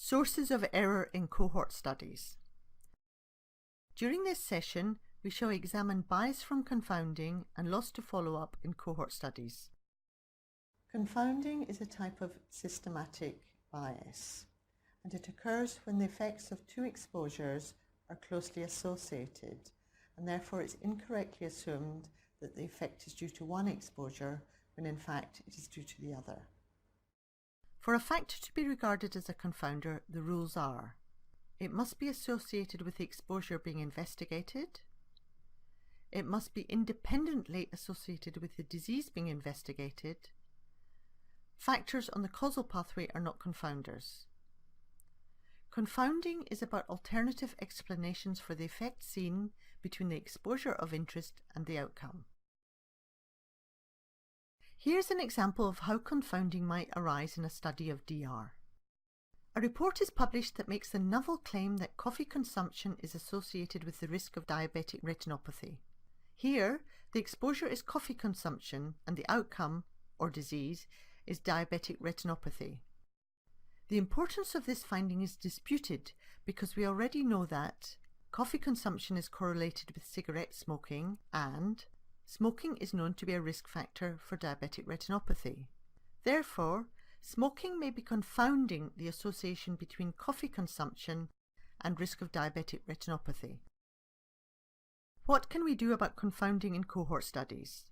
Sources of error in cohort studies. During this session, we shall examine bias from confounding and loss to follow-up in cohort studies. Confounding is a type of systematic bias, and it occurs when the effects of two exposures are closely associated, and therefore it's incorrectly assumed that the effect is due to one exposure when in fact it is due to the other. For a factor to be regarded as a confounder, the rules are: it must be associated with the exposure being investigated, it must be independently associated with the disease being investigated, factors on the causal pathway are not confounders. Confounding is about alternative explanations for the effect seen between the exposure of interest and the outcome. Here's an example of how confounding might arise in a study of DR. A report is published that makes the novel claim that coffee consumption is associated with the risk of diabetic retinopathy. Here, the exposure is coffee consumption and the outcome, or disease, is diabetic retinopathy. The importance of this finding is disputed because we already know that coffee consumption is correlated with cigarette smoking and smoking is known to be a risk factor for diabetic retinopathy. Therefore, smoking may be confounding the association between coffee consumption and risk of diabetic retinopathy. What can we do about confounding in cohort studies?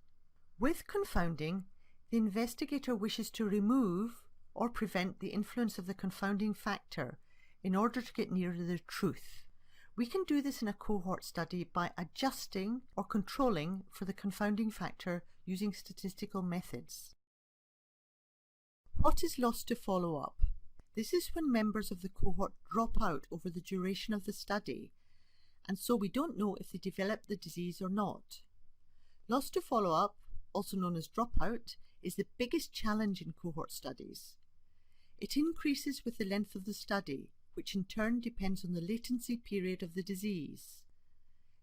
With confounding, the investigator wishes to remove or prevent the influence of the confounding factor in order to get nearer the truth. We can do this in a cohort study by adjusting or controlling for the confounding factor using statistical methods. What is loss to follow up? This is when members of the cohort drop out over the duration of the study, and so we don't know if they develop the disease or not. Loss to follow up, also known as dropout, is the biggest challenge in cohort studies. It increases with the length of the study, which in turn depends on the latency period of the disease.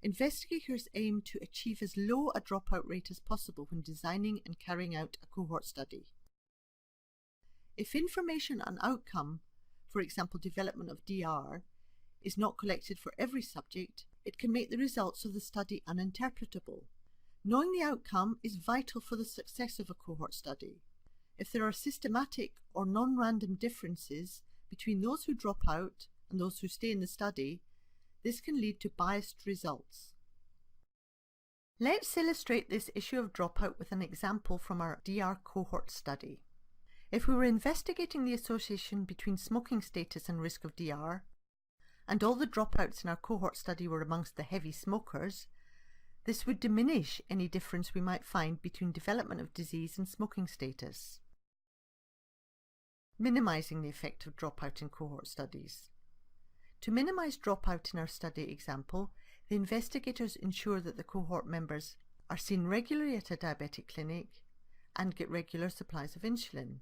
Investigators aim to achieve as low a dropout rate as possible when designing and carrying out a cohort study. If information on outcome, for example development of DR, is not collected for every subject, it can make the results of the study uninterpretable. Knowing the outcome is vital for the success of a cohort study. If there are systematic or non-random differences between those who drop out and those who stay in the study, this can lead to biased results. Let's illustrate this issue of dropout with an example from our DR cohort study. If we were investigating the association between smoking status and risk of DR, and all the dropouts in our cohort study were amongst the heavy smokers, this would diminish any difference we might find between development of disease and smoking status. Minimizing the effect of dropout in cohort studies. To minimize dropout in our study example, the investigators ensure that the cohort members are seen regularly at a diabetic clinic and get regular supplies of insulin.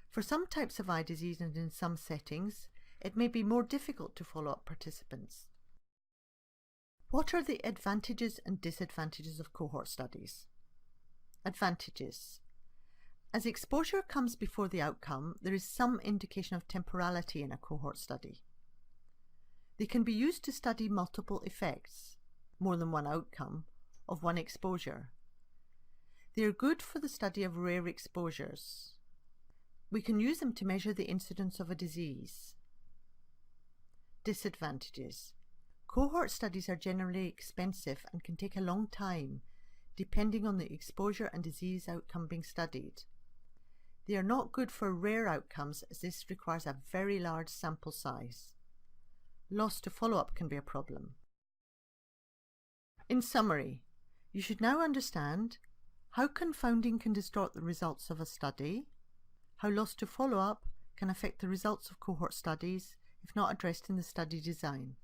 For some types of eye disease and in some settings, it may be more difficult to follow up participants. What are the advantages and disadvantages of cohort studies? Advantages. As exposure comes before the outcome, there is some indication of temporality in a cohort study. They can be used to study multiple effects, more than one outcome, of one exposure. They are good for the study of rare exposures. We can use them to measure the incidence of a disease. Disadvantages. Cohort studies are generally expensive and can take a long time, depending on the exposure and disease outcome being studied. They are not good for rare outcomes as this requires a very large sample size. Loss to follow-up can be a problem. In summary, you should now understand how confounding can distort the results of a study, how loss to follow-up can affect the results of cohort studies if not addressed in the study design.